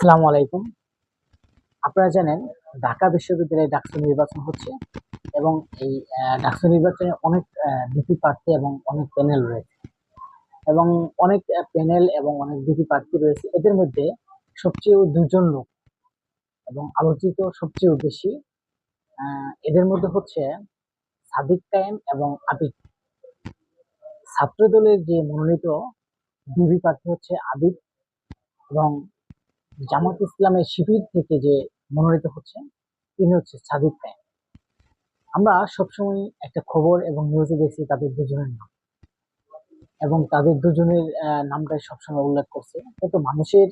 আসসালামু আলাইকুম। আপনারা জানেন ঢাকা বিশ্ববিদ্যালয়ে ডাকসু নির্বাচন হচ্ছে এবং এই ডাকসু নির্বাচনে অনেক ভিপি প্রার্থী এবং অনেক প্যানেল রয়েছে এবং অনেক প্যানেল এবং অনেক ভিপি প্রার্থী রয়েছে। এদের মধ্যে সবচেয়ে দুজন লোক এবং আলোচিত সবচেয়ে বেশি এদের মধ্যে হচ্ছে সাদিক কায়েম এবং আবিদ। ছাত্র দলের যে মনোনীত ভিপি প্রার্থী হচ্ছে আবিদ এবং জামাত ইসলামের শিবির থেকে যে মনোনীত হচ্ছে তিনি হচ্ছে সাদিক কায়েম। আমরা সবসময় একটা খবর এবং নিউজে দেখছি তাদের দুজনের নাম এবং তাদের দুজনের নামটাই সবসময় উল্লেখ করছে, কিন্তু মানুষের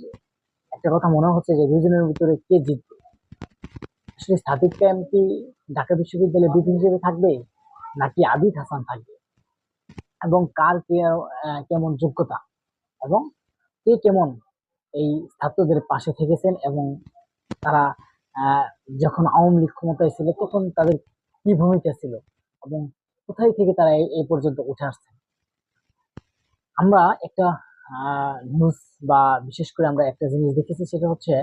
একটা কথা মনে হচ্ছে যে দুজনের ভিতরে কে জিতবে। আসলে সাদিক কায়েম কি ঢাকা বিশ্ববিদ্যালয়ের বিপি হিসেবে থাকবে নাকি আবিদ হাসান থাকবে, এবং কার কে কেমন যোগ্যতা এবং কে কেমন এই ছাত্রদের পাশে থেকেছেন এবং তারা আহ, যখন আওয়ামী লীগ ক্ষমতায় ছিল তখন তাদের কি ভূমিকা ছিল এবং কোথায় থেকে তারা এই পর্যন্ত উঠে আসছে। আমরা একটা নিউজ বা বিশেষ করে আমরা একটা জিনিস দেখেছি, সেটা হচ্ছে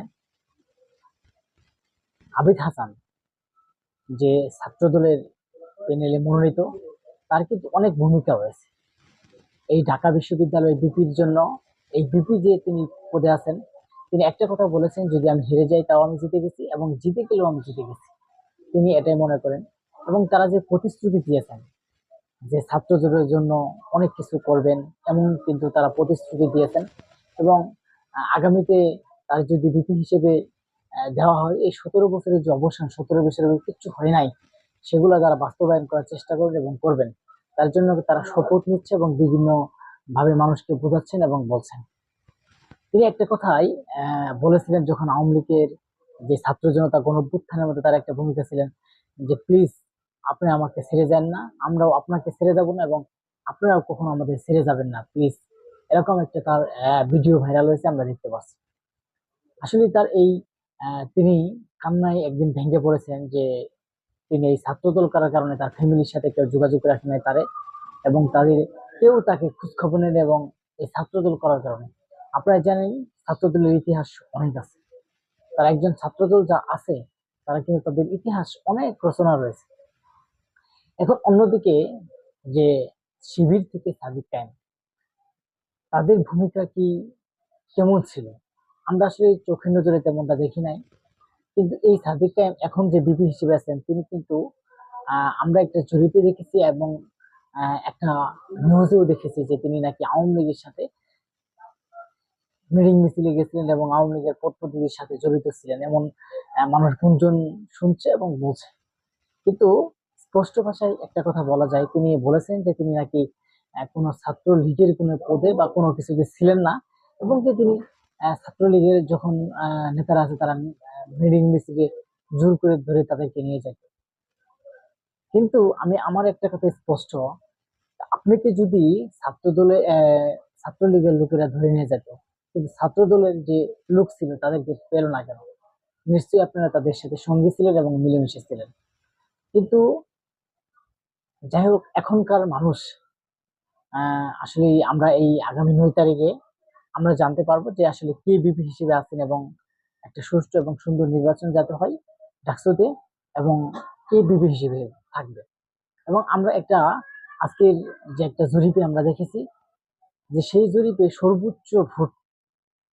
আবিদ হাসান যে ছাত্র দলের প্যানেলে মনোনীত, তার কিন্তু অনেক ভূমিকা রয়েছে এই ঢাকা বিশ্ববিদ্যালয়ের বিপির জন্য। এই বিপি যে তিনি পদে আছেন, তিনি একটা কথা বলেছেন, যদি আমি হেরে যাই তাও আমি জিতে গেছি এবং জিতে গেলেও আমি জিতে গেছি, তিনি এটাই মনে করেন। এবং তারা যে প্রতিশ্রুতি দিয়েছেন যে ছাত্রদের জন্য অনেক কিছু করবেন, এমন কিন্তু তারা প্রতিশ্রুতি দিয়েছেন। এবং আগামীতে তার যদি ভিপি হিসেবে দেওয়া হয়, এই 17 বছরের যে অবসান, 17 বছরের কিচ্ছু হয় নাই, সেগুলো তারা বাস্তবায়ন করার চেষ্টা করবেন এবং করবেন। তার জন্য তারা শপথ নিচ্ছে এবং বিভিন্ন ভাবে মানুষকে বোঝাচ্ছেন এবং বলছেন। তিনি একটা কথাই বলেছিলেন যখন আওয়ামী লীগের যে ছাত্র জনতা গণ অভ্যুত্থানের মধ্যে তার একটা ভূমিকা ছিলেন, যে প্লিজ আপনি আমাকে ছেড়ে যান না, আমরাও আপনাকে ছেড়ে যাব না এবং আপনারাও কখনো আমাদের ছেড়ে যাবেন না প্লিজ। এরকম একটা তার ভিডিও ভাইরাল হয়েছে, আমরা দেখতে পাচ্ছি। আসলে তার এই তিনি কান্নায় একদিন ভেঙে পড়েছেন যে তিনি এই ছাত্রদল করার কারণে তার ফ্যামিলির সাথে কেউ যোগাযোগ রাখে নাই তারে, এবং তাদের কেউ তাকে খোঁজ খবর নেন, এবং এই ছাত্রদল করার কারণে আপনারা জানেন ছাত্রদলের ইতিহাস অনেক আছে। তার একজন ছাত্রদল যা আছে, তারা কিন্তু তাদের ইতিহাস অনেক রচনা রয়েছে। এখন অন্যদিকে যে শিবির থেকে সাদিক কায়েম, তাদের ভূমিকা কি কেমন ছিল আমরা আসলে চোখের নজরে তেমনটা দেখি নাই। কিন্তু এই সাদিক কায়েম এখন যে বিপি হিসেবে আছেন, তিনি কিন্তু আমরা একটা জরিপে দেখেছি এবং একটা নিউজেও দেখেছি যে তিনি নাকি আওয়ামী লীগের সাথে মিটিং মিছিলে গেছিলেন এবং আওয়ামী লীগের পদ পদবীর সাথে জড়িত ছিলেন, এমন মানুষ গুঞ্জন শুনছে এবং বলছে। কিন্তু স্পষ্ট ভাষায় একটা কথা বলা যায়, তিনি বলেছেন যে তিনি নাকি কোনো ছাত্র লীগের কোনো পদে বা কোনো কিছুতে ছিলেন না, এবং যে তিনি ছাত্রলীগের যখন নেতারা আছে তারা মিটিং মিছিলে জোর করে ধরে তাদেরকে নিয়ে যায়। কিন্তু আমি আমার একটা কথা স্পষ্ট, আপনাকে যদি ছাত্র দলে ছাত্রলীগের লোকেরা ধরে নিয়ে যেত, কিন্তু ছাত্র দলের যে লোক ছিল তাদেরকে পেল না কেন? নিশ্চয়ই আপনারা তাদের সাথে সঙ্গী ছিলেন এবং মিলেমিশে ছিলেন। কিন্তু যাই হোক, এখনকার মানুষ আসলে আমরা এই আগামী 9 তারিখে আমরা জানতে পারবো যে আসলে কে বিপি হিসেবে আছেন, এবং একটা সুষ্ঠু এবং সুন্দর নির্বাচন যাতে হয় ডাকসুতে, এবং কে বিপি হিসেবে থাকবে। এবং আমরা একটা আজকের যে একটা জরিপে আমরা দেখেছি, যে সেই জরিপে সর্বোচ্চ ভোট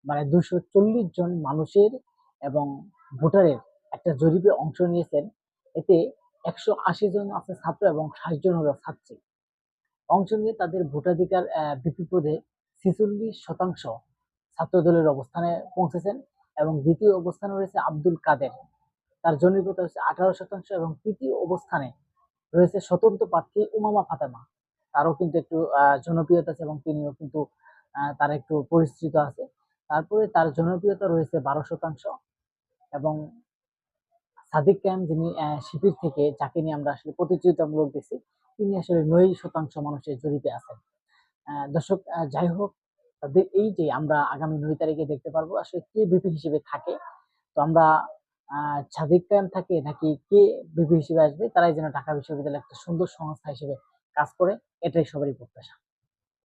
মানে 240 জন মানুষের এবং ভোটারের একটা জরিপে অংশ নিয়েছেন। এতে 180 জন আছে ছাত্র এবং 60 জন হলো ছাত্রী। অংশ নিয়ে তাদের ভোটাধিকার বিপি পদে 46% ছাত্র দলের অবস্থানে পৌঁছেছেন, এবং দ্বিতীয় অবস্থানে রয়েছে আব্দুল কাদের, তার জনপ্রিয়তা হচ্ছে 18% এবং তৃতীয় অবস্থানে রয়েছে স্বতন্ত্র প্রার্থী উমামা ফাতেমা। তারও কিন্তু একটু জনপ্রিয়তা আছে এবং তিনিও কিন্তু তার একটু পরিচিত আছে। তারপরে তার জনপ্রিয়তা রয়েছে 12%, এবং সাদিক কায়েম যিনি শিবির থেকে, যাকে নিয়ে আমরা আসলে প্রতিযোগিতামূলক দেখছি, তিনি আসলে 9% মানুষের জড়িতে আছেন। দর্শক, যাই হোক, তাদের এই যে আমরা আগামী 9 তারিখে দেখতে পারবো আসলে কে বিপি হিসেবে থাকে। তো আমরা সাদিক কায়েম থাকে নাকি কে বিপি হিসেবে আসবে, তারাই যেন ঢাকা বিশ্ববিদ্যালয় একটা সুন্দর সংস্থা হিসেবে কাজ করে, এটাই সবারই প্রত্যাশা।